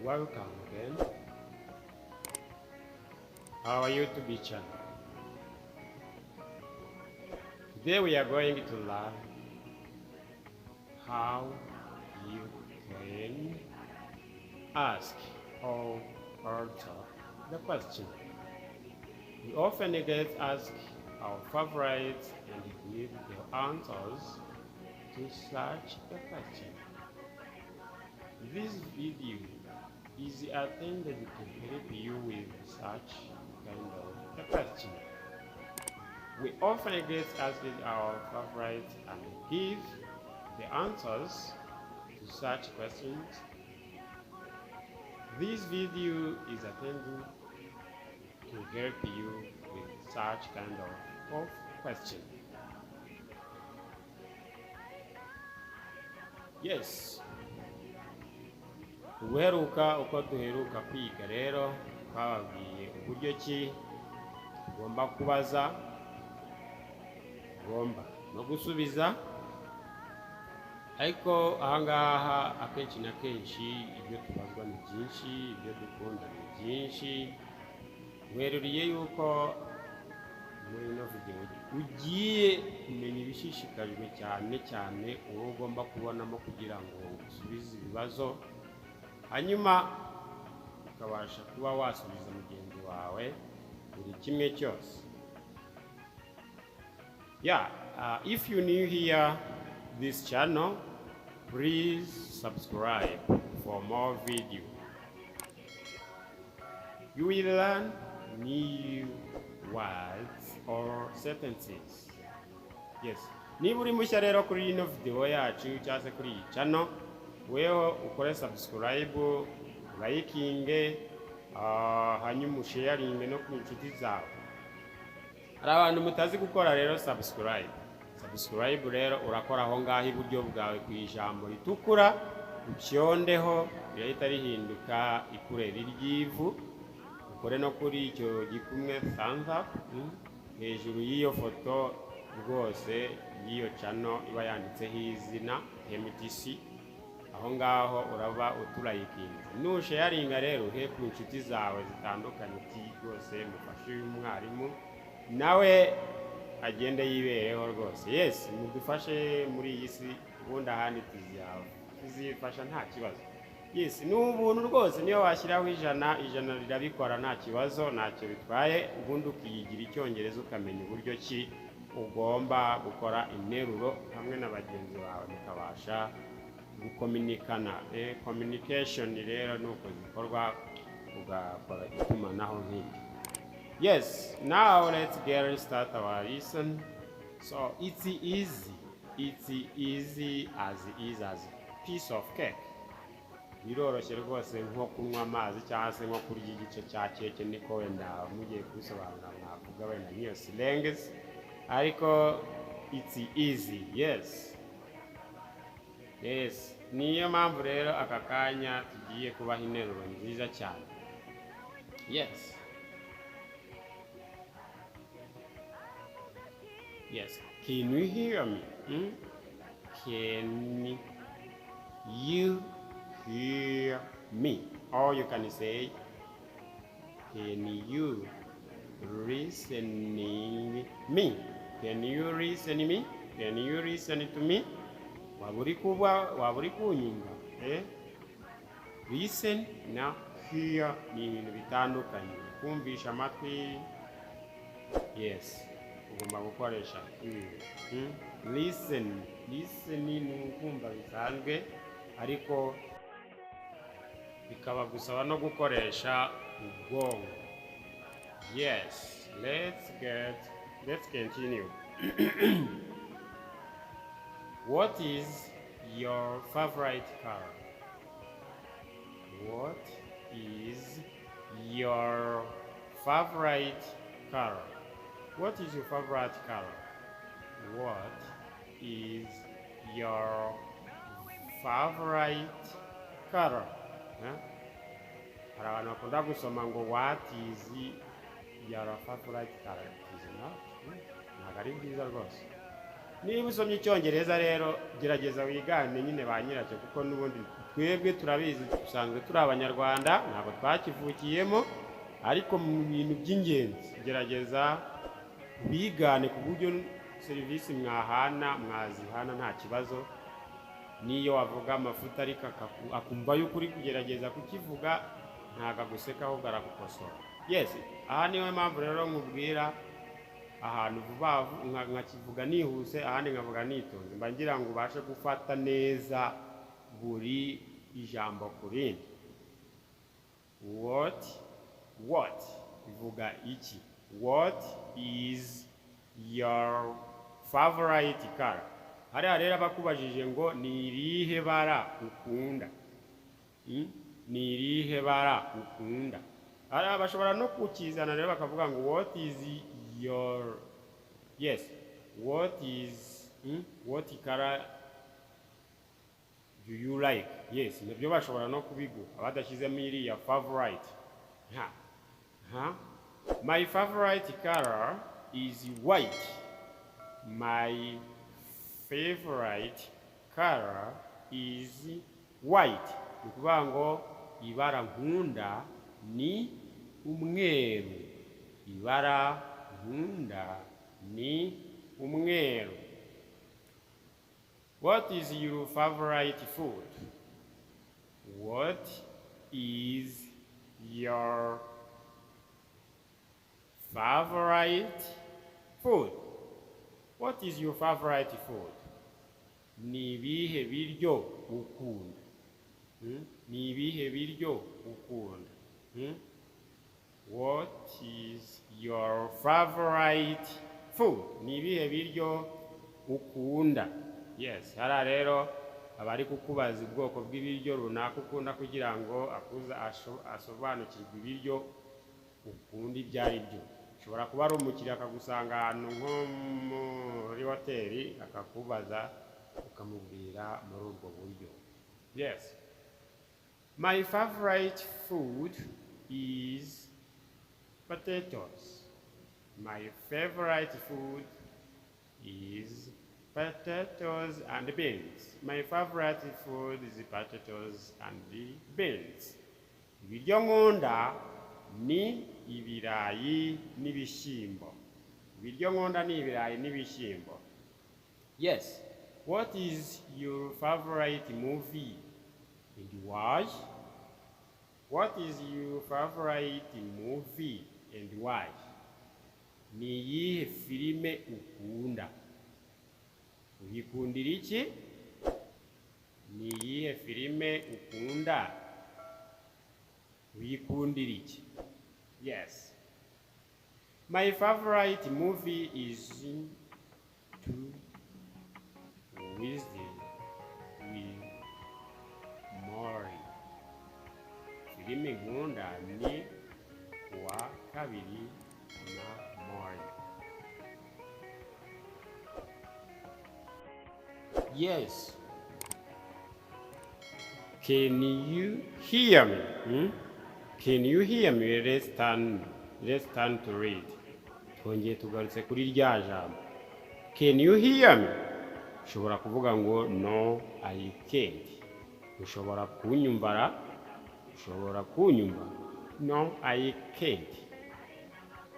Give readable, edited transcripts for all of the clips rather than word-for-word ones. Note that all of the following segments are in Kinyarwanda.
Welcome again our YouTube channel. Today we are going to learn how you can ask or answer the question. We often get asked our favorites and give the answers to such a question. This video is intended to help you with such kind of a question. We often get asked our favorites and give the answers to such questions. This video is intended to help you with such kind of question. Yes. Uheruka uko duheruka kwiga rero twababwiye uburyo ki ugomba kubaza, ugomba no gusubiza, ariko ahangaha akenshi na kenshi ibyo tubazwa ni byinshi, ibyo dukunda ni byinshi. Weruriye yuko muri ino video ugiye kumenya ibishishikajwe cyane uwo ugomba kubonamo kugira ngo usubize ibibazo, hanyuma ukabasha kuba wasubiza mugenzi wawe buri kimwe cyose. If you new here this channel, please subscribe for more video. You will learn new words or sentences. Yes. Niba uri mushya rero kuri ino video yacu cyangwa se kuri iyi channel, weho ukore subscribe, likinge, hanyuma usharinge no ku inshuti zawe. Hari abantu mutazi gukora rero subscribe rero urakora aho ngaho iburyo bwawe ku ijambo ritukura, ucyondeho birahita rihinduka ikureri ry'ivu. Ukore no kuri icyo gikumwe thumbs up hejuru y'iyo foto rwose y'iyo channel iba yanditseho izina MTC. Aho ngaho uraba uturayikinze. Nusharinga rero he ku inshuti zawe zitandukanye uti rwose mufashe uyu mwarimu nawe agende yibereho rwose. Yes, mudufashe muri iyi si ubundi ahandi tuzifasha nta kibazo. Yes, n'ubuntu rwose niyo washyiraho ijana rirabikora nta kibazo, ntacyo bitwaye. Ubundi ukiyigira icyongereza ukamenya uburyo ki ugomba gukora interuro hamwe na bagenzi bawe mukabasha gukominikana. Communication rero nuko zikorwa ugakora itumanaho nk'iki. Yes, now let's get start our lesson. So it's easy as piece of cake. Biroroshye rwose nko kunywa amazi cyangwa se nko kurya igice cya keke, niko wenda mugiye kubisobanura mwavuga wenda niyo slangs, ariko it's easy. Yes, niyo mpamvu rero aka kanya tugiye kubaha interuro nziza cyane. Yes, can you hear me? Can you hear me? Or you can say, can you listening me? Can you listen me? Can you listen to me? Waburi kunyumva. Listen na hear ni ibintu bitandukanye. Kumvisha amatwi. Yes, ugomba gukoresha listen ni kumva bisanzwe, ariko bikaba gusaba no gukoresha ubwonko. Yes, let's continue. What is your favorite color? What is your favorite color? What is your favorite color? What is your favorite color? Hari abantu bakunda gusoma ngo what is your favorite color? Ntabwo ari byiza rwose. Niba usomye icyongereza rero gerageza wigane nyine ba nyiracyo, kuko n'ubundi twebwe turabizi dusanzwe turi abanyarwanda ntabwo twakivukiyemo, ariko mu bintu by'ingenzi gerageza bigane ku buryo serivisi mwazihana nta kibazo. Niyo wavuga amafuta ariko akumva yuko uri kugerageza kukivuga, ntago aguseka ahubwo aragukosora. Yes, aha niyo mpamvu rero nkubwira ahantu vuba nkakivuga nihuse, ahandi nkavuga nitonze, mba ngira ngo ubashe gufata neza buri ijambo kurindi. What bivuga iki? What is your favorite color? Hariya rero bakubajije ngo ni irihe bara ukunda. Ni irihe bara ukunda. Hariya bashobora no kukizana rero bakavuga ngo what is your, yes, what color do you like? Yes, nibyo bashobora no kubiguha abadashyizemo iriya favorite. My favorite color is white. My favorite color is white. Ni ukuvuga ngo ibara nkunda ni umweru. Ibara nkunda ni umweru. What is your favorite food? What is your favorite food? What is your favorite food? Ni ibihe biryo ukunda? Ni ibihe biryo ukunda? What is your favorite food? Ni ibihe biryo ukunda? Yes, hara rero abari kukubaza ubwoko bw'ibiryo runaka ukunda kugira ngo asobanukirwe ibiryo ukunda ibyo ari byo. Ushobora kuba ari umukiriya akagusanga ahantu nko muri hoteli akakubaza ukamubwira muri ubwo buryo. Yes. My favorite food is potatoes. My favorite food is potatoes and beans. My favorite food is potatoes and beans. Ibiryo nkunda ni ibirayi n'ibishyimbo. Ibiryo nkunda ni ibirayi n'ibishyimbo. Yes. What is your favorite movie and why? What is your favorite movie and why? Ni iyihe filime ukunda? Uyikundira iki? Ni iyihe filime ukunda? Uyikundira iki? Yes. My favorite movie is Wisdom with Mori. Filime nkunda ni Wa kabiri na Mori. Yes. Can you hear me? Can you hear me? Let's turn to read. Twongeye tugarutse kuri rya jambo. Can you hear me? Ushobora kuvuga ngo no, I can't. Ushobora kunyumvara? Ushobora kunyumva? No, I can't.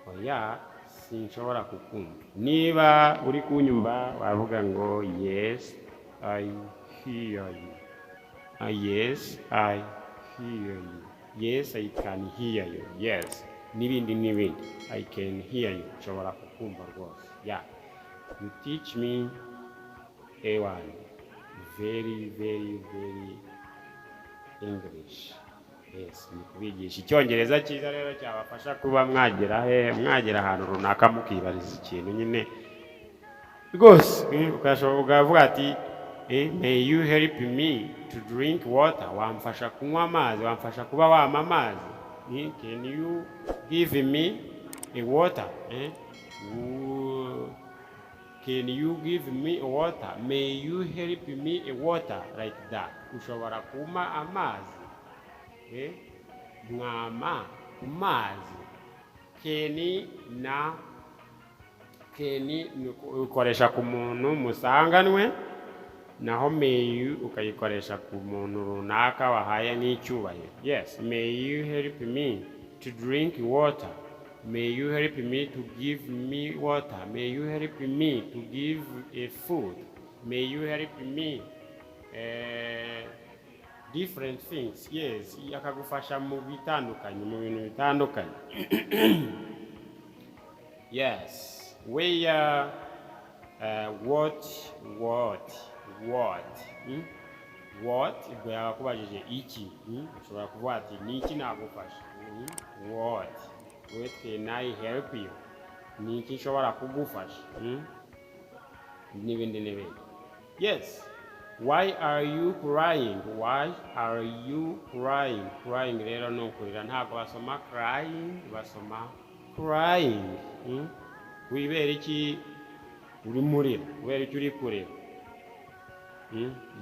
Oya, sinshobora kukumva. Niba uri kunyumva wavuga ngo yes, I hear you. Yes, I hear you. Yes, I can hear you. Yes. Nibindi. I can hear you. Ushobora kukumva rwose. Yeah. You teach me A1. Very English. Yes, nikubigisha icyongereza cyiza rero cyabafasha kuba mwagera ahantu runaka mukibariza ikintu nyine rwose ukavuga ati may you help me to drink water? Wamfasha kunywa amazi, wamfasha kuba wama amazi. Can you give me a water? Can you give me a water? May you help me a water? Like that. Ushobora kuma amazi. Mwama amazi. Keni ukoresha ku muntu musanganwe naho may you ukayikoresha ku muntu runaka wahaye n'icyubahiro. Yes, may you help me to drink water. May you help me to give me water. May you help me to give a food. May you help me different things. Yes, yakagufasha mu bitandukanye, mu bintu bitandukanye. Yes, where what ubwo yakubajije iki, ushobora kuvuga ati ni iki nagufasha. What can I help you, ni iki nshobora kugufasha, n'ibindi n'ibindi. Yes, why are you crying? Why are you crying? Crying rero ni ukurira, ntabwo basoma crying, basoma crying. Wibera iki uri murira, wibera iki uri kurira.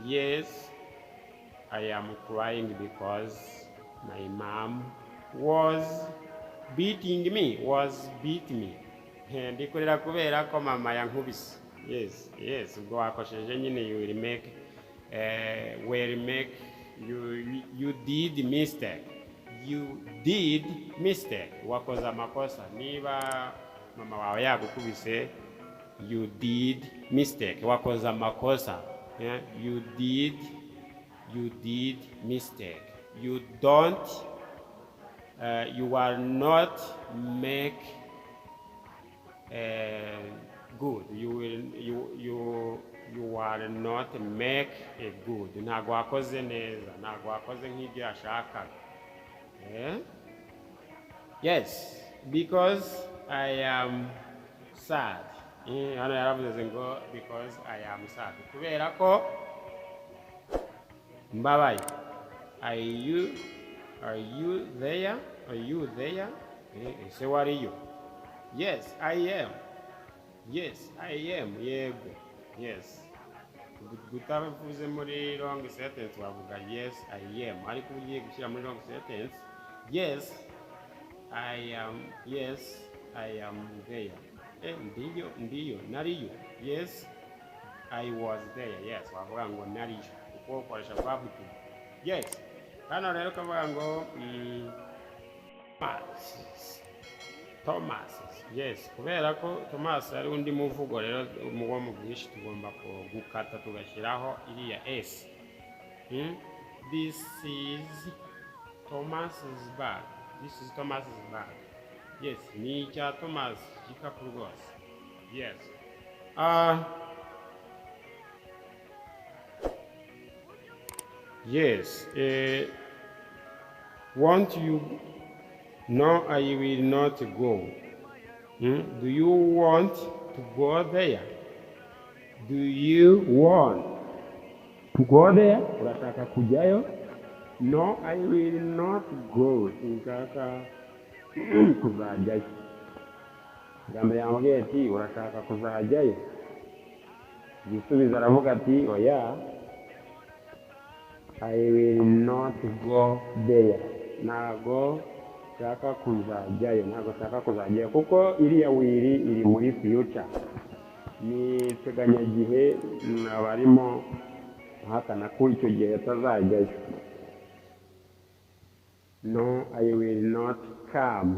Yes, I am crying because my mom was beat me. Ndi kurira kubera ko mama yankubise. Yes, ubwo wakosheje nyine you did mistake. Wakoze amakosa. Niba mama wawe yagukubise, you did mistake. Wakoze amakosa. You did mistake. You are not make good. You are not make a good. Ntabwo wakoze neza, ntabwo wakoze nk'ibyo yashakaga. Yes, because I am sad. Hano yaravuze ngo because I am sad. Kubera ko mbabaye. Are you there? Say what are you? Yes, I am. Yego. Yes. Gutavuze muri long sentence wavuga yes, I am. Ariko ugiye gushyira muri long sentence, yes, I am there. Ndiyo, nariyo. Yes, I was there. Yes, wavuga ngo nariyo. Uko ukoresha verb to. Yes. Hano rero kavuga ngo Thomas. Yes, kubera ko Thomas ari undi muvugo rero wo mu bwinshi tugomba gukata tugashyiraho iriya S. This is Thomas's bag. Yes, ni icya Thomas gikapu rwose. Yes. Yes. Won't you? No, I will not go. Do you want to go there? Do you want to go there? Urataka kujayo? No, I will not go. Sinshaka kuzajyayo. Gambe yambwiye ati urataka kuzajyayo? Gisubiza aravuga ati oya, I will not go there. Ntago shaka kuzajyayo, kuko iriya wiri iri muri future, ni teganyagihe abarimo hakana ko icyo gihe atazajyayo. No, I will not come.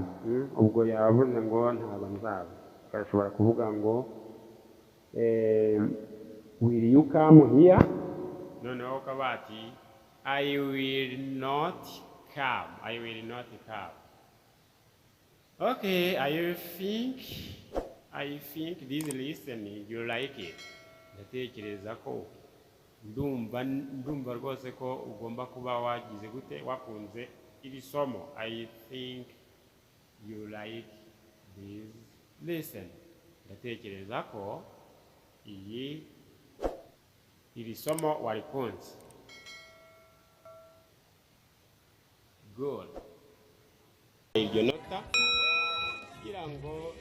Ubwo yavuze ngo ntabwo nzaza. Ukashobora kuvuga ngo will you come here? Noneho ukabati I will not come. Okay, I think this listening you like it. Ndatekereza ko ndumva rwose ko ugomba kuba wagize gute wakunze iri somo. I think you like this lesson. Ndatekereza ko iri somo warikunze. Good. Ibyo nota kugira ngo